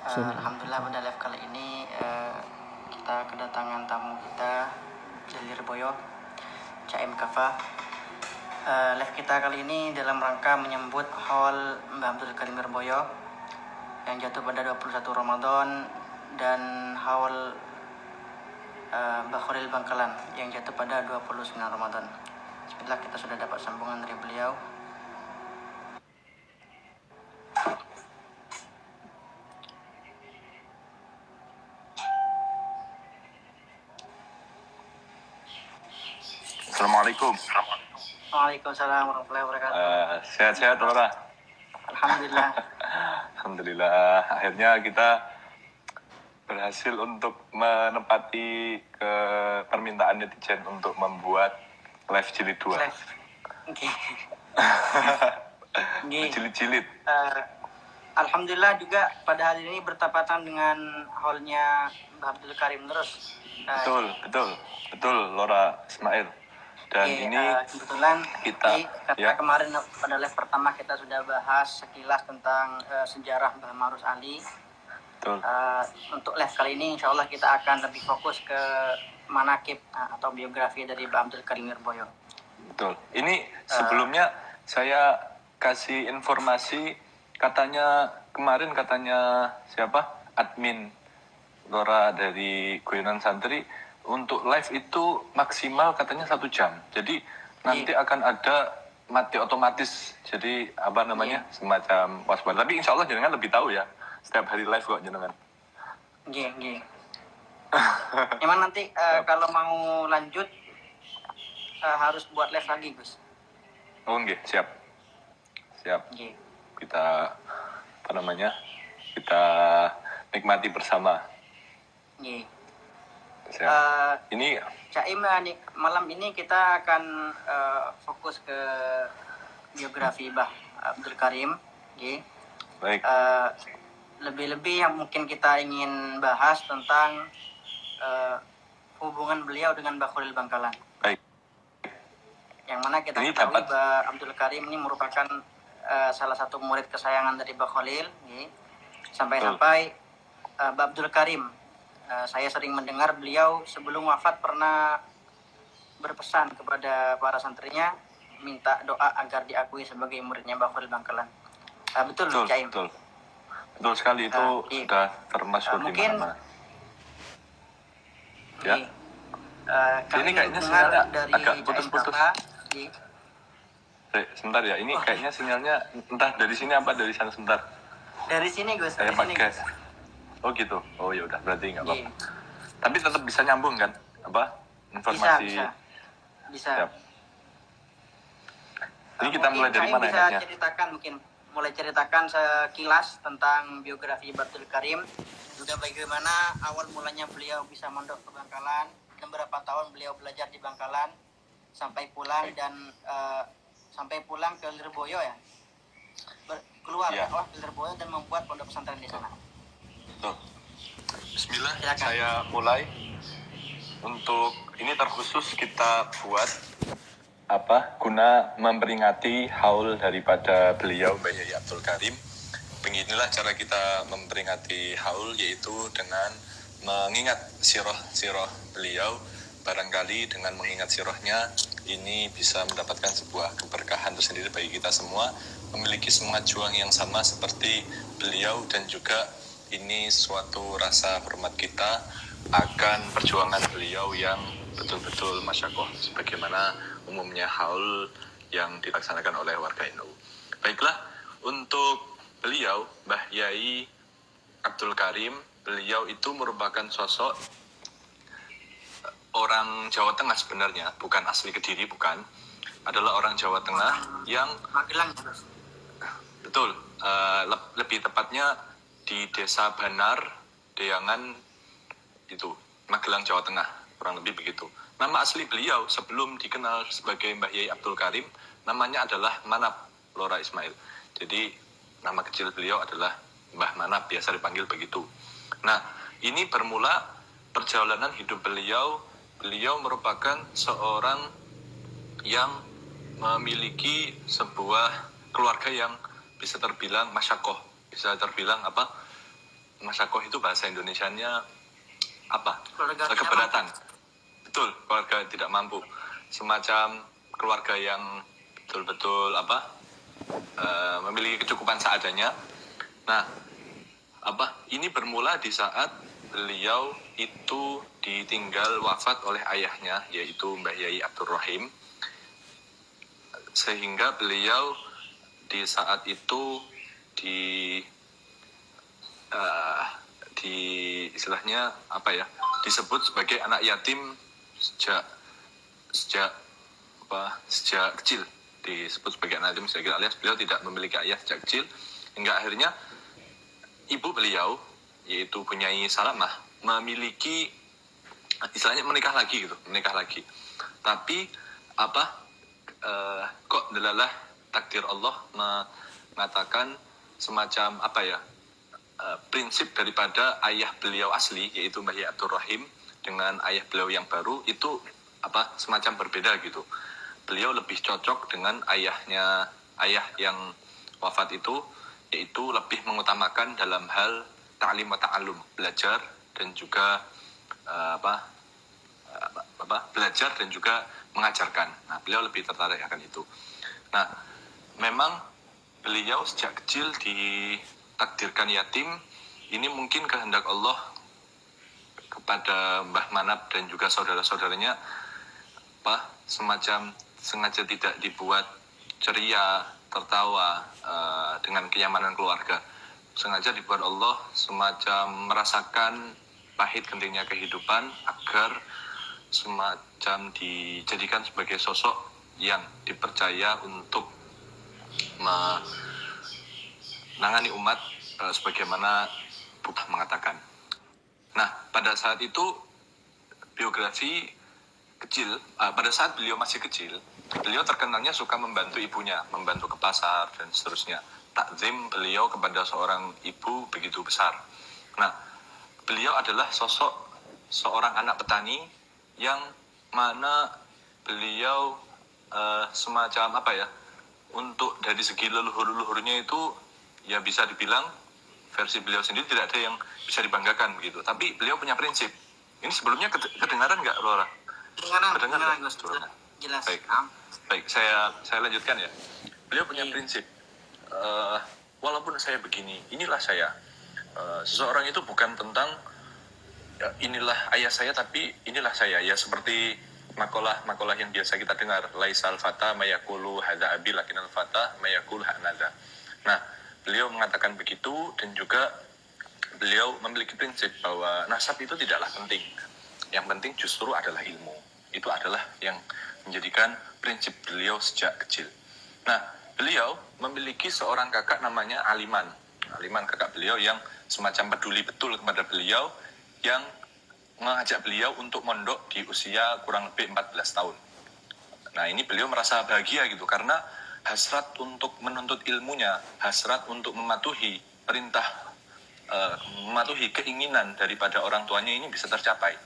Alhamdulillah pada live kali ini kita kedatangan tamu kita dari Lirboyo, Caim Kafa. Live kita kali ini dalam rangka menyambut haul Mbah Abdul Karim Lirboyo yang jatuh pada 21 Ramadan dan haul Mbah Khalil Bangkalan yang jatuh pada 29 Ramadan. Bismillah, kita sudah dapat sambungan dari beliau. Assalamualaikum. Waalaikumsalam warahmatullahi wabarakatuh. Sehat-sehat, Lora? Alhamdulillah. Alhamdulillah. Akhirnya kita berhasil untuk menepati ke permintaan netizen untuk membuat live jilid 2. Live. Oke. Jilid-jilid. Alhamdulillah juga pada hari ini bertepatan dengan haulnya Mbah Abdul Karim terus. Betul, Lora Ismail. Dan ini kebetulan kita kemarin pada live pertama kita sudah bahas sekilas tentang sejarah Mbah Marus Ali. Betul. Untuk live kali ini insya Allah kita akan lebih fokus ke manakib atau biografi dari Mbah Abdul Karim Lirboyo. Betul. Ini sebelumnya saya kasih informasi, katanya siapa? Admin Lora dari Guyonan Santri untuk live itu maksimal katanya 1 jam. Jadi nanti akan ada mati otomatis. Jadi semacam waspada. Tapi insya Allah jenengan lebih tahu ya. Setiap hari live kok jenengan. Emang nanti kalau mau lanjut harus buat live lagi, Gus. Oh nggih, siap. Kita kita nikmati bersama. Ini Caim, malam ini kita akan fokus ke biografi Mbah Abdul Karim. Baik. Lebih-lebih yang mungkin kita ingin bahas tentang hubungan beliau dengan Mbah Khalil Bangkalan. Baik. Yang mana kita ketahui Mbah Abdul Karim ini merupakan salah satu murid kesayangan dari Mbah Khalil. Sampai-sampai Mbah Abdul Karim, saya sering mendengar beliau sebelum wafat pernah berpesan kepada para santrinya minta doa agar diakui sebagai muridnya Mbah Khalil Bangkalan. Betul, Caim? Betul sekali, itu sudah termasuk di mana-mana. Ini kayaknya sinyalnya agak putus-putus. Sebentar ya, ini kayaknya sinyalnya entah dari sini apa dari sana. Sebentar. Dari sini, Gus. Saya pakai. Oh gitu. Oh ya udah, berarti nggak apa-apa. Tapi tetap bisa nyambung kan? Informasi. Bisa. Siap. Ini kita mulai dari mana ya? Mulai ceritakan sekilas tentang biografi Abdul Karim, juga bagaimana awal mulanya beliau bisa mondok ke Bangkalan, dan berapa tahun beliau belajar di Bangkalan sampai pulang ke Lirboyo ya. Keluar ke Lirboyo dan membuat pondok pesantren di sana. Betul. Bismillah, saya mulai. Untuk ini terkhusus kita buat guna memperingati haul daripada beliau Mbah Yai Abdul Karim. Beginilah cara kita memperingati haul, yaitu dengan mengingat sirah beliau. Barangkali dengan mengingat sirahnya ini bisa mendapatkan sebuah keberkahan tersendiri bagi kita semua, memiliki semangat juang yang sama seperti beliau, dan juga ini suatu rasa hormat kita akan perjuangan beliau yang betul-betul masyakoh sebagaimana umumnya haul yang dilaksanakan oleh warga NU. Baiklah, untuk beliau Mbah Yai Abdul Karim, beliau itu merupakan sosok orang Jawa Tengah sebenarnya, bukan asli Kediri, bukan. Adalah orang Jawa Tengah yang Magelang. Betul, lebih tepatnya di Desa Banar, Deangan, itu Magelang, Jawa Tengah, kurang lebih begitu. Nama asli beliau sebelum dikenal sebagai Mbah Yai Abdul Karim, namanya adalah Manap, Lora Ismail. Jadi nama kecil beliau adalah Mbah Manap, biasa dipanggil begitu. Nah, ini bermula perjalanan hidup beliau. Beliau merupakan seorang yang memiliki sebuah keluarga yang bisa terbilang masyakoh, bisa terbilang apa, masyakoh itu bahasa Indonesianya apa? Keluarga tidak Keberatan. Betul, keluarga tidak mampu. Semacam keluarga yang betul-betul apa? Memiliki kecukupan seadanya. Nah, ini bermula di saat beliau itu ditinggal wafat oleh ayahnya, yaitu Mbah Yai Abdur Rahim, sehingga beliau di saat itu di istilahnya disebut sebagai anak yatim sejak kecil, disebut sebagai anak yatim sejak kecil, alias beliau tidak memiliki ayah sejak kecil, hingga akhirnya ibu beliau yaitu Bunyai Salamah memiliki istilahnya menikah lagi, tapi kok delalah takdir Allah mengatakan semacam prinsip daripada ayah beliau asli yaitu Mbah Yai Abdur Rahim dengan ayah beliau yang baru itu semacam berbeda gitu. Beliau lebih cocok dengan ayah yang wafat itu, yaitu lebih mengutamakan dalam hal ta'lim wa ta'allum, belajar dan juga belajar dan juga mengajarkan. Nah, beliau lebih tertarik akan itu. Nah, memang beliau sejak kecil ditakdirkan yatim. Ini mungkin kehendak Allah kepada Mbah Manap dan juga saudara-saudaranya, semacam sengaja tidak dibuat ceria, tertawa dengan kenyamanan keluarga. Sengaja dibuat Allah semacam merasakan pahit gentingnya kehidupan agar semacam dijadikan sebagai sosok yang dipercaya untuk menangani umat sebagaimana Buddha mengatakan. Nah, pada saat itu biografi kecil, pada saat beliau masih kecil, beliau terkenalnya suka membantu ibunya, membantu ke pasar dan seterusnya. Takzim beliau kepada seorang ibu begitu besar. Nah, beliau adalah sosok seorang anak petani yang mana beliau semacam untuk dari segi leluhur-leluhurnya itu ya bisa dibilang versi beliau sendiri tidak ada yang bisa dibanggakan begitu. Tapi beliau punya prinsip. Ini sebelumnya kedengaran nggak, Laura? Kedengaran, jelas. Baik, saya lanjutkan ya. Beliau punya prinsip. Walaupun saya begini, inilah saya. Seseorang itu bukan tentang ya, inilah ayah saya, tapi inilah saya. Ya seperti makalah yang biasa kita dengar, laisal fata mayakulu hadza abi lakinal fata mayakul hanaza. Nah, beliau mengatakan begitu dan juga beliau memiliki prinsip bahwa nasab itu tidaklah penting. Yang penting justru adalah ilmu. Itu adalah yang menjadikan prinsip beliau sejak kecil. Nah, beliau memiliki seorang kakak namanya Aliman. Aliman kakak beliau yang semacam peduli betul kepada beliau, yang mengajak beliau untuk mondok di usia kurang lebih 14 tahun. Nah, ini beliau merasa bahagia gitu, karena hasrat untuk menuntut ilmunya, hasrat untuk mematuhi perintah, mematuhi keinginan daripada orang tuanya ini bisa tercapai.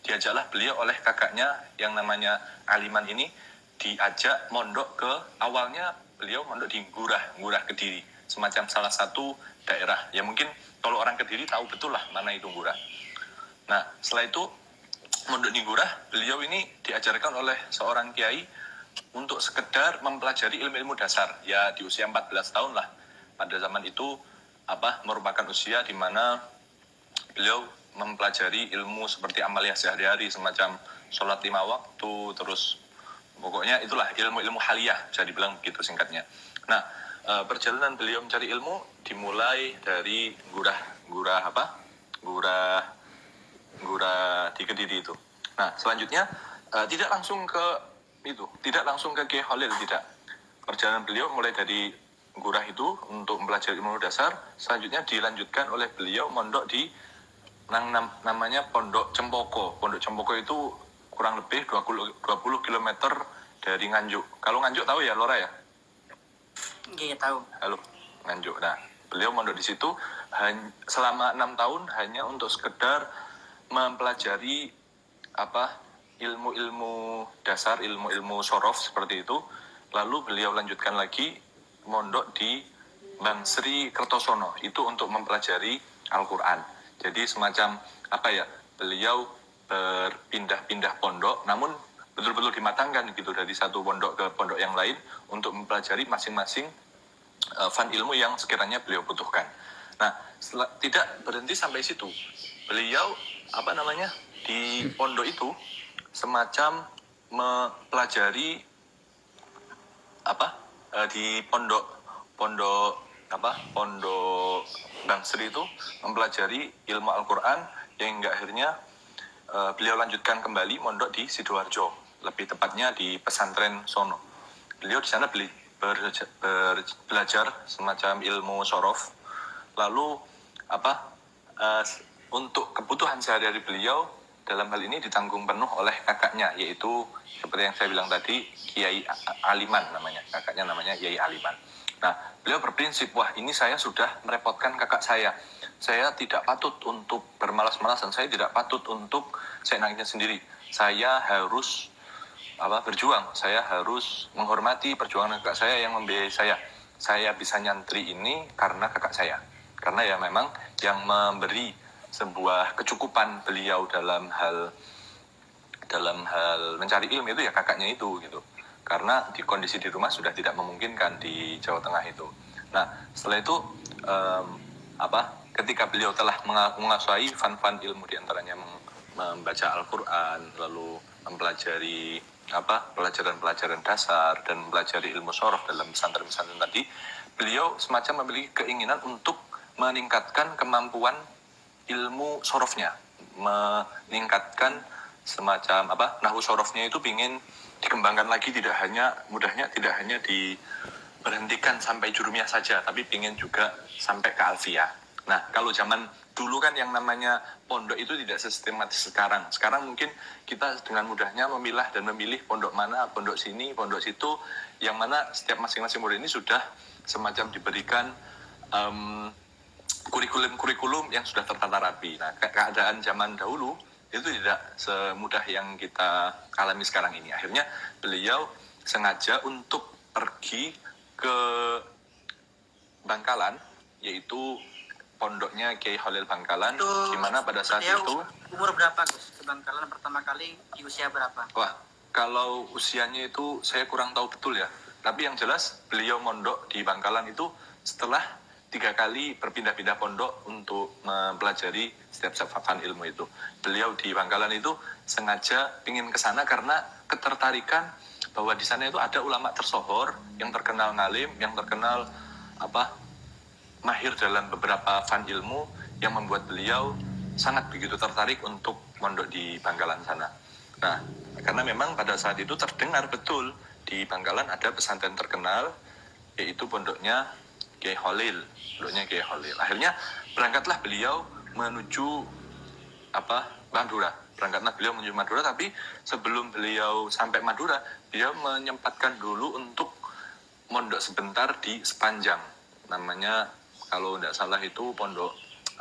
Diajaklah beliau oleh kakaknya yang namanya Aliman ini, diajak mondok ke, awalnya beliau mondok di Ngurah Kediri, semacam salah satu daerah. Ya mungkin kalau orang Kediri tahu betul lah mana itu Ngurah. Nah, setelah itu mondok di Ngurah, beliau ini diajarkan oleh seorang kiai untuk sekedar mempelajari ilmu-ilmu dasar. Ya di usia 14 tahun lah. Pada zaman itu merupakan usia di mana beliau mempelajari ilmu seperti amaliyah sehari-hari, semacam sholat 5 waktu, terus pokoknya itulah ilmu-ilmu haliyah, bisa dibilang begitu singkatnya. Nah, perjalanan beliau mencari ilmu dimulai dari Ngurah di Kediri itu. Nah, selanjutnya tidak langsung ke Kiai Khalil, tidak. Perjalanan beliau mulai dari Ngurah itu untuk mempelajari ilmu dasar, selanjutnya dilanjutkan oleh beliau mondok di namanya Pondok Cempoko. Pondok Cempoko itu kurang lebih 20 km dari Nganjuk. Kalau Nganjuk tahu ya, Lora ya? Iya, tahu. Halo, Nganjuk. Nah, beliau mondok di situ selama 6 tahun hanya untuk sekedar mempelajari ilmu-ilmu dasar, ilmu-ilmu sorof seperti itu. Lalu beliau lanjutkan lagi mondok di Bang Sri Kertosono, itu untuk mempelajari Al-Quran. Jadi semacam apa ya, beliau berpindah-pindah pondok, namun betul-betul dimatangkan gitu dari satu pondok ke pondok yang lain untuk mempelajari masing-masing fan ilmu yang sekiranya beliau butuhkan. Nah, tidak berhenti sampai situ. Beliau di pondok itu semacam mempelajari di pondok Bang Sri itu mempelajari ilmu Al-Quran yang hingga akhirnya beliau lanjutkan kembali mondok di Sidoarjo, lebih tepatnya di pesantren Sono. Beliau di sana belajar semacam ilmu sorof. Lalu untuk kebutuhan sehari-hari beliau dalam hal ini ditanggung penuh oleh kakaknya, yaitu seperti yang saya bilang tadi, Kiai Aliman namanya. Kakaknya namanya Kiai Aliman. Nah, beliau berprinsip, wah ini saya sudah merepotkan kakak saya. Saya tidak patut untuk bermalas-malasan, saya tidak patut untuk seenaknya sendiri. Saya harus berjuang, saya harus menghormati perjuangan kakak saya yang membiayai saya. Saya bisa nyantri ini karena kakak saya. Karena ya memang yang memberi sebuah kecukupan beliau dalam hal mencari ilmu itu ya kakaknya itu gitu. Karena di kondisi di rumah sudah tidak memungkinkan di Jawa Tengah itu. Nah, setelah itu ketika beliau telah menguasai fan-fan ilmu, diantaranya membaca Al-Quran, lalu mempelajari pelajaran-pelajaran dasar dan mempelajari ilmu sorof dalam pesantren-pesantren tadi, beliau semacam memiliki keinginan untuk meningkatkan kemampuan ilmu sorofnya, meningkatkan semacam nahwu sorofnya itu ingin dikembangkan lagi, tidak hanya diberhentikan sampai jurumiyah saja, tapi ingin juga sampai ke alfiyah. Nah, kalau zaman dulu kan yang namanya pondok itu tidak sistematis sekarang. Sekarang mungkin kita dengan mudahnya memilah dan memilih pondok mana, pondok sini, pondok situ, yang mana setiap masing-masing murid ini sudah semacam diberikan kurikulum yang sudah tertata rapi. Nah, keadaan zaman dahulu itu tidak semudah yang kita alami sekarang ini. Akhirnya beliau sengaja untuk pergi ke Bangkalan, yaitu pondoknya Kiai Khalil Bangkalan, di mana pada saat itu umur berapa Gus? Ke Bangkalan pertama kali di usia berapa? Wah, kalau usianya itu saya kurang tahu betul ya. Tapi yang jelas beliau mondok di Bangkalan itu setelah 3 kali berpindah-pindah pondok untuk mempelajari setiap fan ilmu itu. Beliau di Bangkalan itu sengaja ingin ke sana karena ketertarikan bahwa di sana itu ada ulama tersohor yang terkenal ngalim, yang terkenal mahir dalam beberapa fan ilmu, yang membuat beliau sangat begitu tertarik untuk mondok di Bangkalan sana. Nah, karena memang pada saat itu terdengar betul di Bangkalan ada pesantren terkenal, yaitu pondoknya Kiai Khalil. Akhirnya berangkatlah beliau menuju Madura. Tapi sebelum beliau sampai Madura, beliau menyempatkan dulu untuk mondok sebentar di Sepanjang. Namanya kalau tidak salah itu pondok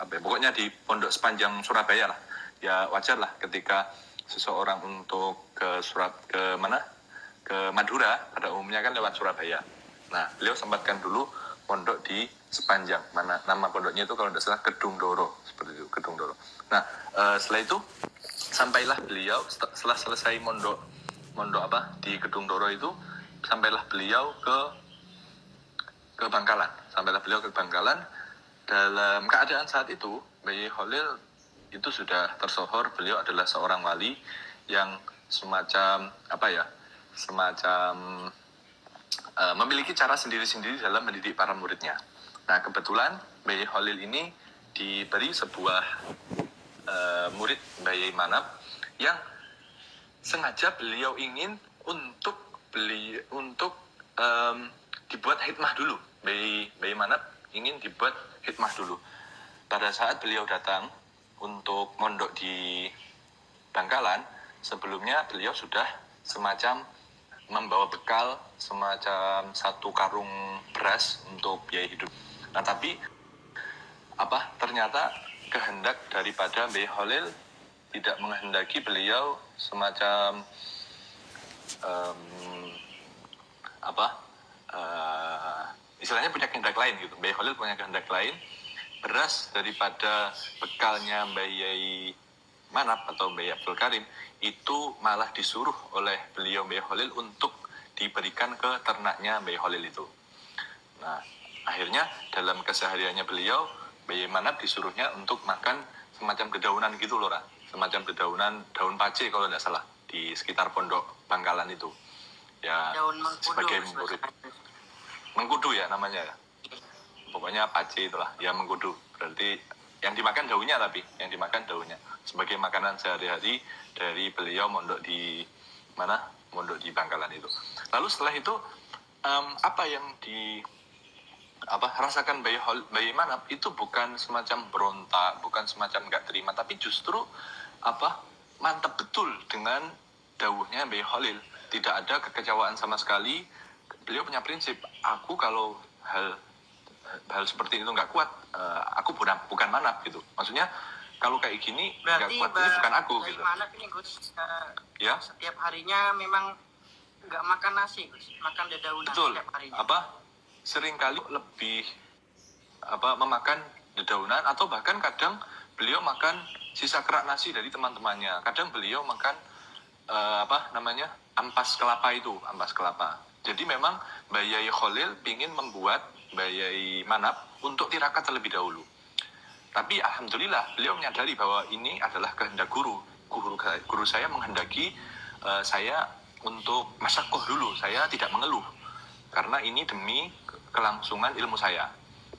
pokoknya di pondok Sepanjang Surabaya lah. Ya wajar lah ketika seseorang untuk ke Madura pada umumnya kan lewat Surabaya. Nah, beliau sempatkan dulu pondok di Sepanjang. Nama pondoknya itu kalau tidak salah Kedung Doro, seperti itu, Kedung Doro. Nah, setelah itu sampailah beliau setelah selesai mondok di Kedung Doro itu, sampailah beliau ke Bangkalan. Dalam keadaan saat itu, Kiai Khalil itu sudah tersohor. Beliau adalah seorang wali yang semacam memiliki cara sendiri-sendiri dalam mendidik para muridnya. Nah, kebetulan Kiai Khalil ini diberi sebuah murid Kiai Manap yang sengaja beliau ingin untuk dibuat hikmah dulu. Kiai Manap ingin dibuat hikmah dulu. Pada saat beliau datang untuk mondok di Bangkalan, sebelumnya beliau sudah semacam membawa bekal semacam 1 karung beras untuk biaya hidup. Nah, tapi ternyata kehendak daripada Kiai Khalil tidak menghendaki beliau semacam istilahnya punya kehendak lain gitu. Mbah Khalil punya kehendak lain, beras daripada bekalnya Mbah Yai Manap atau Mbah Abdul Karim itu malah disuruh oleh beliau Mbah Khalil untuk diberikan ke ternaknya Mbah Khalil itu. Nah, akhirnya dalam kesehariannya beliau Mbah Yai Manap disuruhnya untuk makan semacam dedaunan gitu loh, semacam dedaunan daun pace kalau tidak salah di sekitar pondok Bangkalan itu. Ya, daun mengkudu sebagai murid. Mengkudu ya namanya ya. Pokoknya pace itulah, ya mengkudu. Berarti yang dimakan daunnya, tapi yang dimakan daunnya sebagai makanan sehari-hari dari beliau mondok di mana? Mondok di Bangkalan itu. Lalu setelah itu apa yang rasakan Bayi Manap itu bukan semacam berontak, bukan semacam nggak terima, tapi justru mantap betul dengan dawuhnya Bayi Khalil. Tidak ada kekecewaan sama sekali. Beliau punya prinsip, aku kalau hal seperti itu nggak kuat, aku bukan Manap gitu. Maksudnya kalau kayak gini nggak kuat, ini bukan aku gitu. Manap ini Gus, ya setiap harinya memang nggak makan nasi Gus, makan dedaunan setiap harinya. Seringkali lebih memakan dedaunan, atau bahkan kadang beliau makan sisa kerak nasi dari teman-temannya. Kadang beliau makan ampas kelapa. Jadi memang Mbah Yai Khalil ingin membuat Mbah Yai Manap untuk tirakat terlebih dahulu. Tapi alhamdulillah beliau menyadari bahwa ini adalah kehendak guru. Guru saya menghendaki saya untuk masyakoh dulu. Saya tidak mengeluh karena ini demi kelangsungan ilmu saya.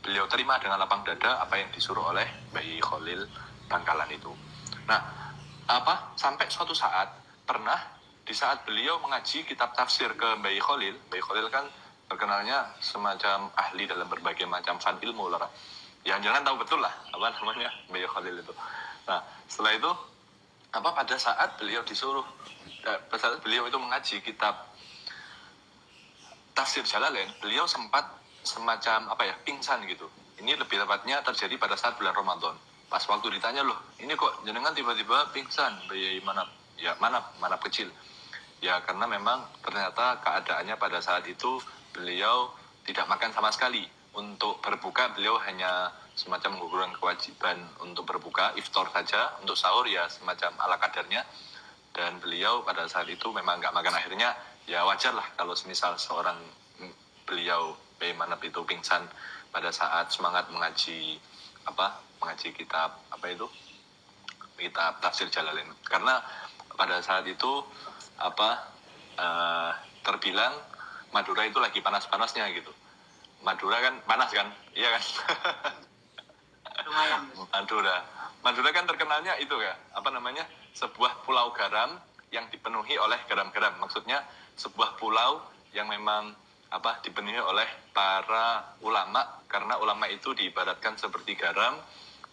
Beliau terima dengan lapang dada apa yang disuruh oleh Mbah Yai Khalil Bangkalan itu. Nah, sampai suatu saat pernah di saat beliau mengaji kitab tafsir ke Mbah Yai Khalil kan terkenalnya semacam ahli dalam berbagai macam fan ilmu lah. Ya jangan tahu betul lah Mbah Yai Khalil itu. Nah, setelah itu pada saat beliau itu mengaji kitab tafsir Jalalain, beliau sempat semacam pingsan gitu. Ini lebih tepatnya terjadi pada saat bulan Ramadan. Pas waktu ditanya, loh ini kok jenengan tiba-tiba pingsan, Mbah Yai Manap? Ya Manap kecil. Ya karena memang ternyata keadaannya pada saat itu beliau tidak makan sama sekali. Untuk berbuka beliau hanya semacam menggugurkan kewajiban untuk berbuka, iftar saja. Untuk sahur ya semacam ala kadarnya. Dan beliau pada saat itu memang nggak makan. Akhirnya ya wajar lah kalau semisal seorang beliau Mbah Yai Manap itu pingsan pada saat semangat mengaji kitab kitab tafsir Jalalain. Karena pada saat itu terbilang Madura itu lagi panas-panasnya gitu. Madura kan panas kan, iya kan? Lumayan. Madura kan terkenalnya itu ya, sebuah pulau garam yang dipenuhi oleh garam-garam. Maksudnya sebuah pulau yang memang dipenuhi oleh para ulama, karena ulama itu diibaratkan seperti garam,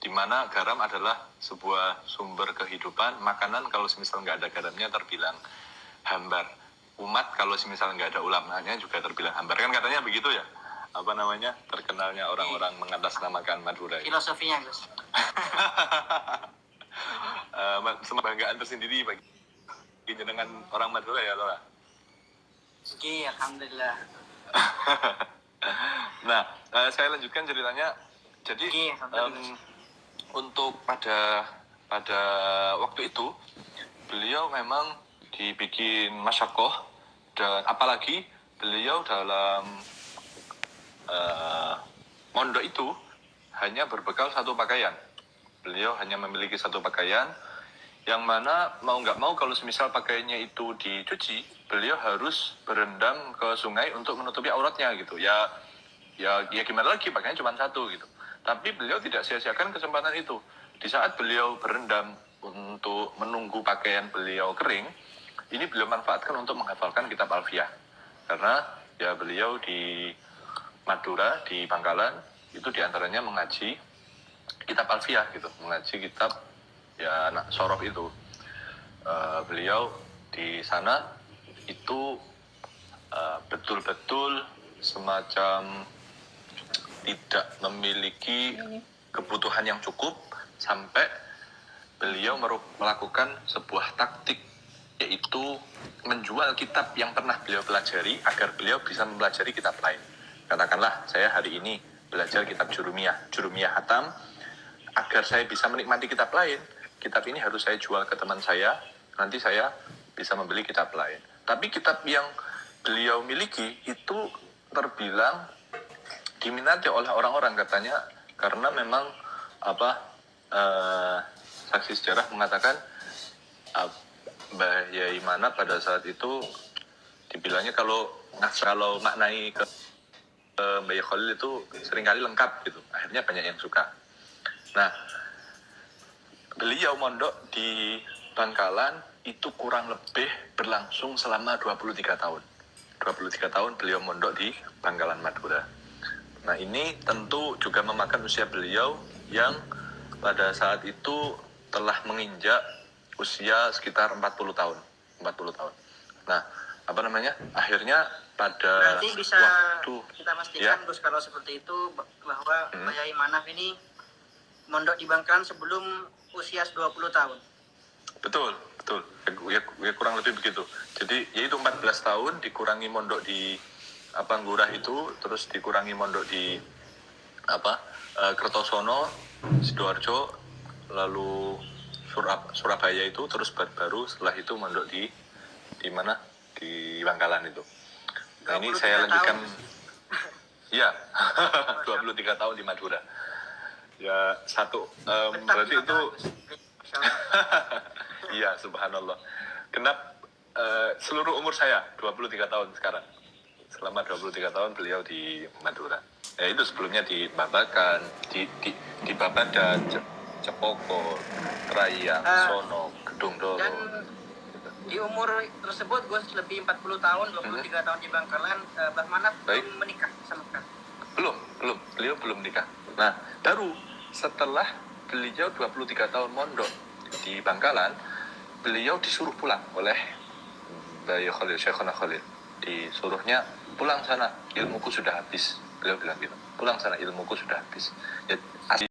di mana garam adalah sebuah sumber kehidupan. Makanan kalau semisal nggak ada garamnya terbilang hambar. Umat kalau semisal nggak ada ulamanya juga terbilang hambar. Kan katanya begitu ya? Terkenalnya orang-orang mengatasnamakan Madura. Filosofinya Gus. Kebanggaan tersendiri bagi jenengan orang Madura ya, Lora? Oke, alhamdulillah. Nah, saya lanjutkan ceritanya. Jadi untuk pada waktu itu beliau memang dibikin masyakoh, dan apalagi beliau dalam mondok itu hanya berbekal satu pakaian. Beliau hanya memiliki satu pakaian, yang mana mau nggak mau kalau semisal pakaiannya itu dicuci, beliau harus berendam ke sungai untuk menutupi auratnya gitu. Ya gimana lagi, pakaiannya cuma satu gitu. Tapi beliau tidak sia-siakan kesempatan itu. Di saat beliau berendam untuk menunggu pakaian beliau kering, ini beliau manfaatkan untuk menghafalkan kitab Alfiyah. Karena ya beliau di Madura, di Bangkalan, itu diantaranya mengaji kitab Alfiyah gitu, mengaji kitab ya anak sorof itu. Beliau di sana itu betul-betul semacam tidak memiliki kebutuhan yang cukup, sampai beliau melakukan sebuah taktik, yaitu menjual kitab yang pernah beliau pelajari agar beliau bisa mempelajari kitab lain. Katakanlah saya hari ini belajar kitab Jurumiyah Hatam, agar saya bisa menikmati kitab lain, kitab ini harus saya jual ke teman saya, nanti saya bisa membeli kitab lain. Tapi kitab yang beliau miliki itu terbilang diminati oleh orang-orang katanya, karena memang saksi sejarah mengatakan Mbah Yai Mana pada saat itu dibilangnya kalau maknai ke Mbah Yai Khalil itu seringkali lengkap gitu, akhirnya banyak yang suka. Nah, beliau mondok di Bangkalan itu kurang lebih berlangsung selama 23 tahun. 23 tahun beliau mondok di Bangkalan, Madura. Nah, ini tentu juga memakan usia beliau yang pada saat itu telah menginjak usia sekitar 40 tahun. 40 tahun. Nah, akhirnya pada Berarti bisa waktu kita pastikan Gus kalau seperti itu bahwa Mbah Yai Manaf ini mondok di Bangkalan sebelum usia 20 tahun. Betul. Ya kurang lebih begitu. Jadi yaitu 14 tahun dikurangi mondok di Ngurah itu, terus dikurangi mondok di Kertosono, Sidoarjo, lalu Surabaya itu, terus baru setelah itu mondok di mana? Di Bangkalan itu. Nah, ini saya lanjutkan. Iya, 23 tahun di Madura. Ya, berarti itu iya, subhanallah. Genap seluruh umur saya 23 tahun sekarang. Selama 23 tahun beliau di Madura. Ya, itu sebelumnya di Babakan, di Babadan, Cepoko, Trayang, Sono, Gedung Doro. Dan di umur tersebut Gus lebih 40 tahun, 23 tahun di Bangkalan, Mbah Manaf belum menikah sama sekali. Belum. Beliau belum menikah. Nah, baru setelah beliau 23 tahun mondok di Bangkalan, beliau disuruh pulang oleh Mbah Yai Khalil, Syekhona Khalil. Disuruhnya pulang sana, ilmuku sudah habis. Beliau bilang gitu. Pulang sana, ilmuku sudah habis. Ya,